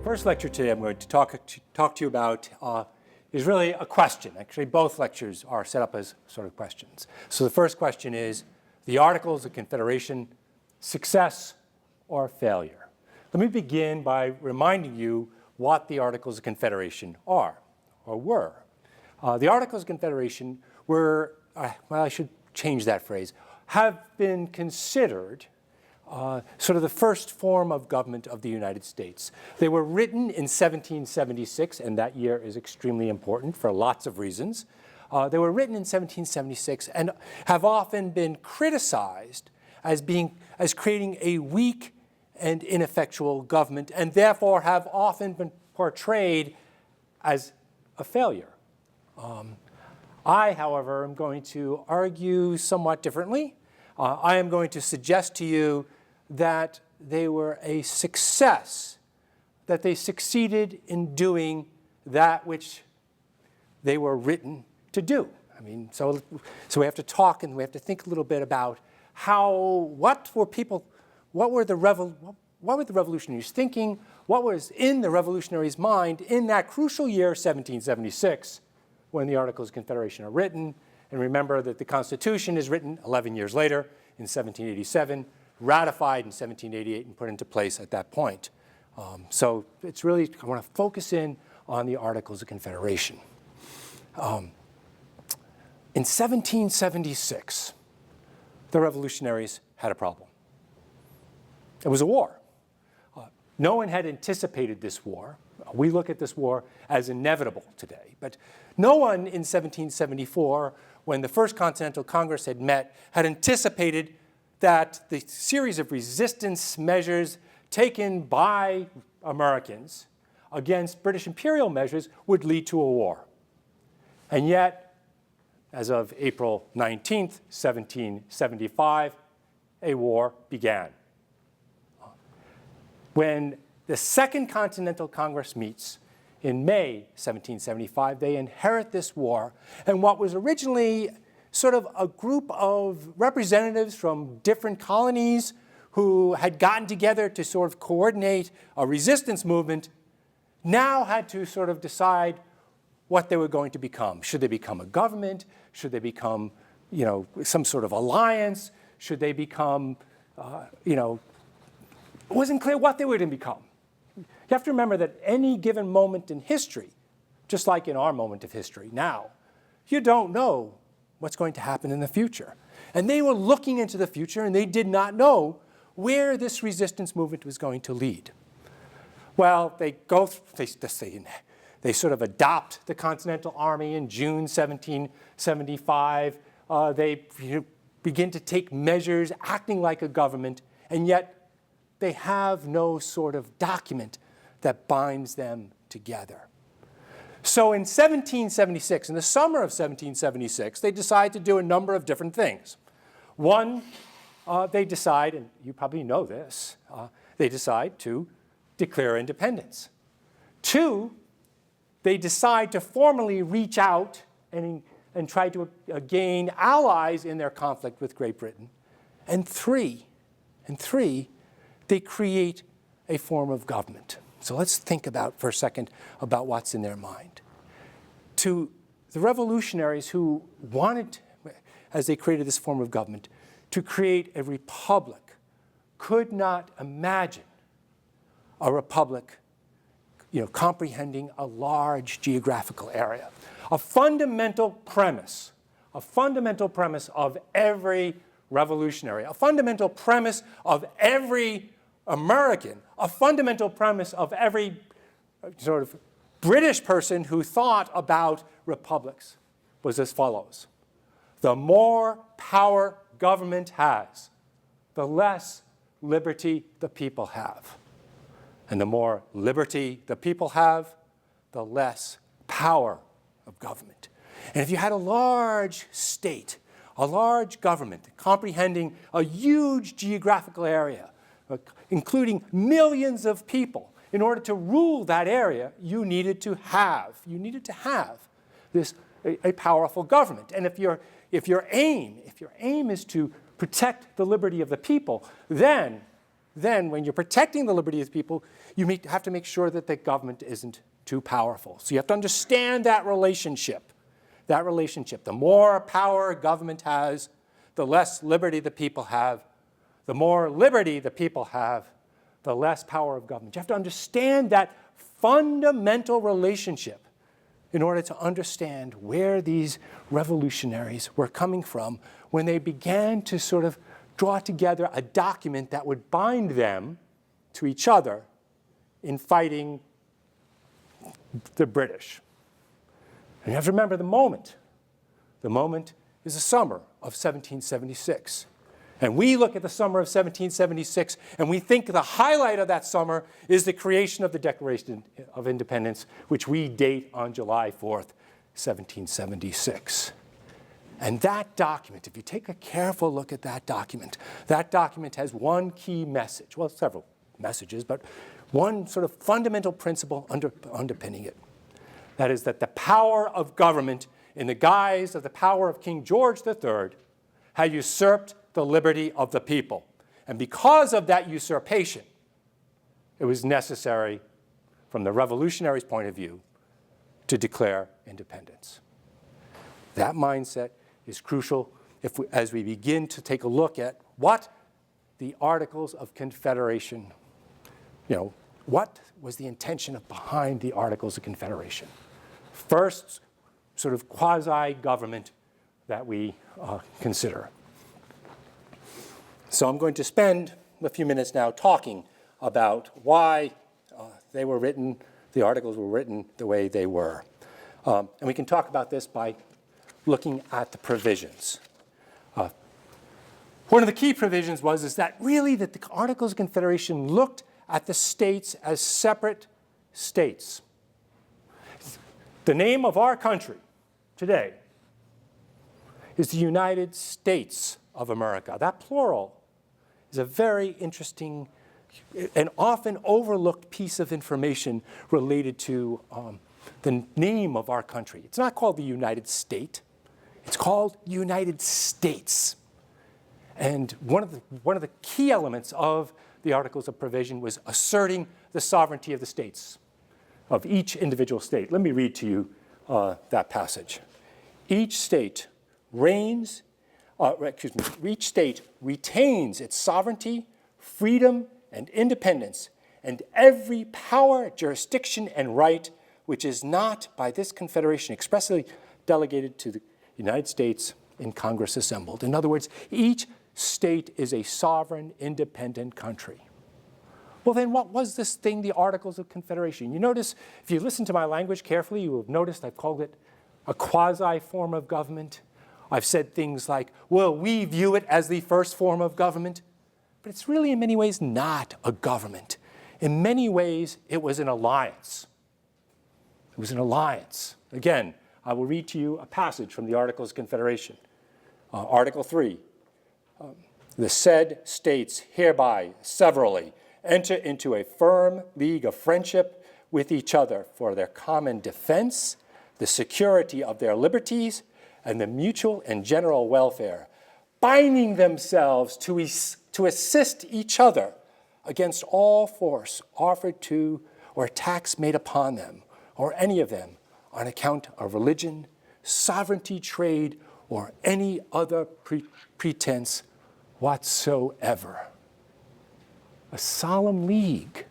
First lecture today I'm going to talk to you about is really a question. Actually, both lectures are set up as sort of questions. So the first question is the Articles of Confederation, success or failure? Let me begin by reminding you what the Articles of Confederation are or were. The Articles of Confederation were, well, I should change that phrase, have been considered sort of the first form of government of the United States. They were written in 1776, and that year is extremely important for lots of reasons. They were written in 1776 and have often been criticized as creating a weak and ineffectual government, and therefore have often been portrayed as a failure. I, however, am going to argue somewhat differently. I am going to suggest to you that they were a success, that they succeeded in doing that which they were written to do. I mean, so we have to talk and we have to think a little bit about what were the revolutionaries thinking, what was in the revolutionaries' mind in that crucial year, 1776, when the Articles of Confederation are written. And remember that the Constitution is written 11 years later in 1787, ratified in 1788 and put into place at that point. So it's really, I want to focus in on the Articles of Confederation. In 1776, the revolutionaries had a problem. It was a war. No one had anticipated this war. We look at this war as inevitable today. But no one in 1774, when the First Continental Congress had met, had anticipated that the series of resistance measures taken by Americans against British imperial measures would lead to a war. And yet, as of April 19th, 1775, a war began. When the Second Continental Congress meets in May 1775, they inherit this war, and what was originally sort of a group of representatives from different colonies who had gotten together to sort of coordinate a resistance movement now had to sort of decide what they were going to become. Should they become a government? Should they become, some sort of alliance? Should they become, it wasn't clear what they were going to become. You have to remember that any given moment in history, just like in our moment of history now, you don't know what's going to happen in the future. And they were looking into the future, and they did not know where this resistance movement was going to lead. Well, they sort of adopt the Continental Army in June 1775. They begin to take measures acting like a government, and yet they have no sort of document that binds them together. So in 1776, in the summer of 1776, they decide to do a number of different things. One, they decide, and you probably know this, they decide to declare independence. Two, they decide to formally reach out and try to gain allies in their conflict with Great Britain. And three, they create a form of government. So let's think about, for a second, about what's in their mind. To the revolutionaries who wanted, as they created this form of government, to create a republic, could not imagine a republic comprehending a large geographical area. A fundamental premise of every revolutionary, a fundamental premise of every American, a fundamental premise of every sort of British person who thought about republics was as follows. The more power government has, the less liberty the people have. And the more liberty the people have, the less power of government. And if you had a large state, a large government comprehending a huge geographical area, including millions of people, in order to rule that area, you needed to have this a powerful government. And if your aim is to protect the liberty of the people, then when you're protecting the liberty of the people, you have to make sure that the government isn't too powerful. So you have to understand that relationship. The more power government has, the less liberty the people have. The more liberty the people have, the less power of government. You have to understand that fundamental relationship in order to understand where these revolutionaries were coming from when they began to sort of draw together a document that would bind them to each other in fighting the British. And you have to remember the moment. The moment is the summer of 1776. And we look at the summer of 1776, and we think the highlight of that summer is the creation of the Declaration of Independence, which we date on July 4th, 1776. And that document, if you take a careful look at that document has one key message. Well, several messages, but one sort of fundamental principle underpinning it. That is that the power of government in the guise of the power of King George III had usurped the liberty of the people. And because of that usurpation, it was necessary, from the revolutionaries' point of view, to declare independence. That mindset is crucial as we begin to take a look at what the Articles of Confederation, what was the intention behind the Articles of Confederation. First sort of quasi-government that we consider. So I'm going to spend a few minutes now talking about why they were written, the articles were written the way they were. And we can talk about this by looking at the provisions. One of the key provisions was that the Articles of Confederation looked at the states as separate states. The name of our country today is the United States of America. That plural is a very interesting and often overlooked piece of information related to the name of our country. It's not called the United States. It's called United States. And one of the key elements of the Articles of Provision was asserting the sovereignty of the states, of each individual state. Let me read to you that passage. Each state retains its sovereignty, freedom, and independence, and every power, jurisdiction, and right which is not by this Confederation expressly delegated to the United States in Congress assembled. In other words, each state is a sovereign, independent country. Well, then what was this thing, the Articles of Confederation? You notice, if you listen to my language carefully, you will have noticed I've called it a quasi-form of government. I've said things like, well, we view it as the first form of government. But it's really, in many ways, not a government. In many ways, it was an alliance. It was an alliance. Again, I will read to you a passage from the Articles of Confederation. Article 3. The said states hereby, severally, enter into a firm league of friendship with each other for their common defense, the security of their liberties, and the mutual and general welfare, binding themselves to assist each other against all force offered to or attacks made upon them, or any of them, on account of religion, sovereignty, trade, or any other pretense whatsoever. A solemn league.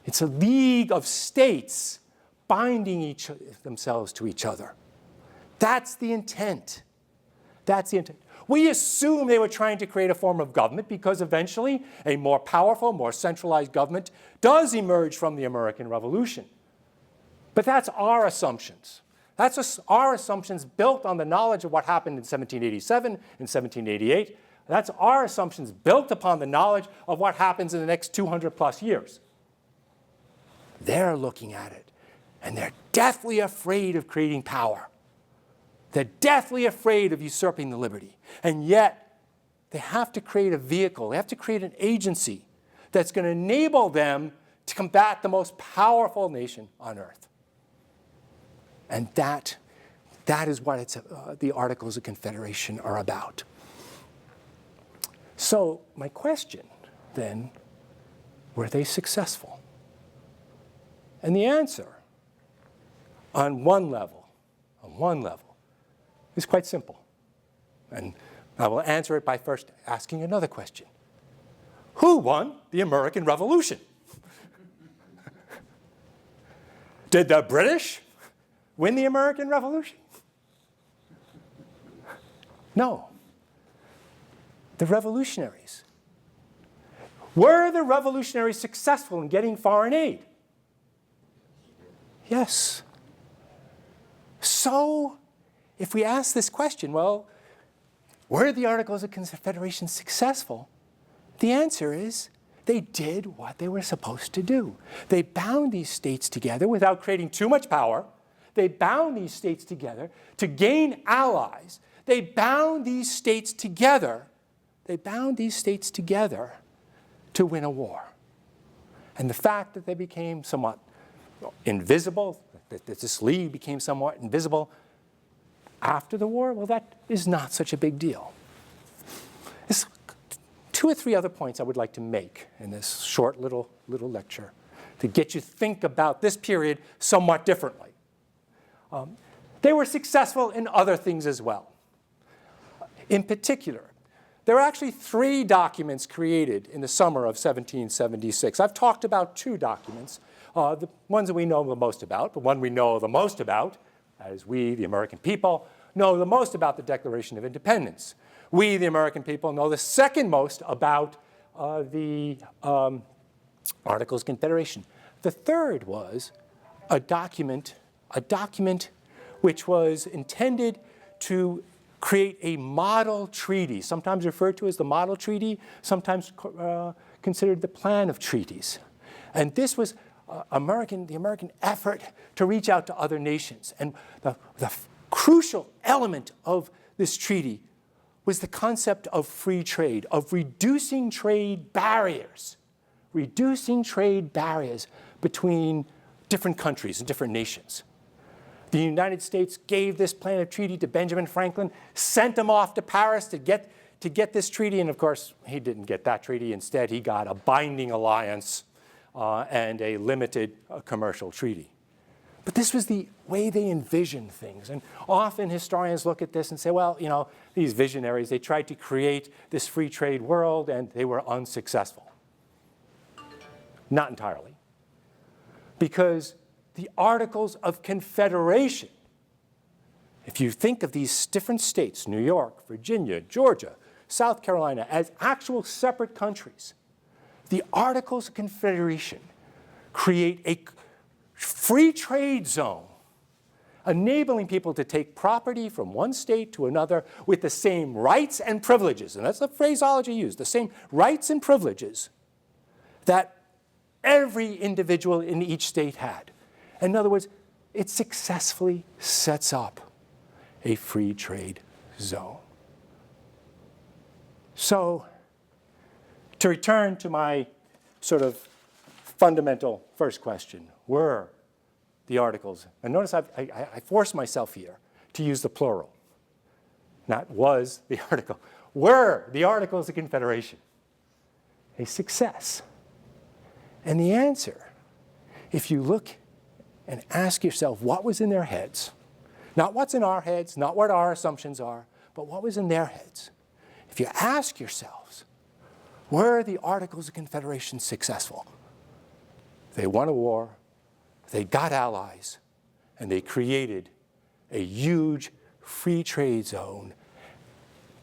It's a league of states binding themselves to each other. That's the intent. That's the intent. We assume they were trying to create a form of government because eventually a more powerful, more centralized government does emerge from the American Revolution. But that's our assumptions. That's our assumptions built on the knowledge of what happened in 1787 and 1788. That's our assumptions built upon the knowledge of what happens in the next 200 plus years. They're looking at it, and they're deathly afraid of creating power. They're deathly afraid of usurping the liberty. And yet, they have to create a vehicle. They have to create an agency that's going to enable them to combat the most powerful nation on earth. And that is what the Articles of Confederation are about. So my question then, were they successful? And the answer, on one level, is quite simple. And I will answer it by first asking another question. Who won the American Revolution? Did the British win the American Revolution? No. The revolutionaries. Were the revolutionaries successful in getting foreign aid? Yes. So, if we ask this question, well, were the Articles of Confederation successful? The answer is they did what they were supposed to do. They bound these states together without creating too much power. They bound these states together to gain allies. They bound these states together. To win a war. And the fact that they became somewhat invisible, that this league became somewhat invisible after the war, well, that is not such a big deal. There's 2 or 3 other points I would like to make in this short little lecture to get you to think about this period somewhat differently. They were successful in other things as well. In particular, there are actually 3 documents created in the summer of 1776. I've talked about 2 documents, the ones that we know the most about. The one we know the most about, as we, the American people, know the most about the Declaration of Independence. We, the American people, know the second most about the Articles of Confederation. The third was a document which was intended to create a model treaty, sometimes referred to as the model treaty, sometimes considered the plan of treaties. And this was the American effort to reach out to other nations. And the crucial element of this treaty was the concept of free trade, of reducing trade barriers between different countries and different nations. The United States gave this plan of treaty to Benjamin Franklin, sent him off to Paris to get this treaty, and of course, he didn't get that treaty. Instead, he got a binding alliance and a limited commercial treaty. But this was the way they envisioned things. And often historians look at this and say, well, you know, these visionaries, they tried to create this free trade world and they were unsuccessful. Not entirely. Because the Articles of Confederation, if you think of these different states, New York, Virginia, Georgia, South Carolina, as actual separate countries, the Articles of Confederation create a free trade zone, enabling people to take property from one state to another with the same rights and privileges, and that's the phraseology used, the same rights and privileges that every individual in each state had. In other words, it successfully sets up a free trade zone. So, to return to my sort of fundamental first question, were the Articles, and notice I force myself here to use the plural, not was the article, were the Articles of Confederation a success? And the answer, if you look and ask yourself what was in their heads, not what's in our heads, not what our assumptions are, but what was in their heads. If you ask yourselves, were the Articles of Confederation successful? They won a war, they got allies, and they created a huge free trade zone,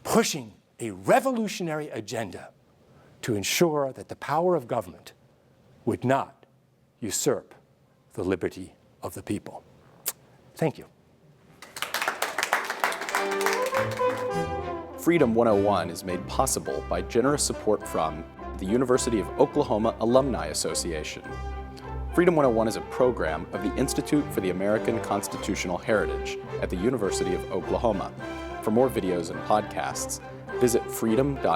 pushing a revolutionary agenda to ensure that the power of government would not usurp the liberty of the people. Thank you. Freedom 101 is made possible by generous support from the University of Oklahoma Alumni Association. Freedom 101 is a program of the Institute for the American Constitutional Heritage at the University of Oklahoma. For more videos and podcasts, visit freedom.ou.edu.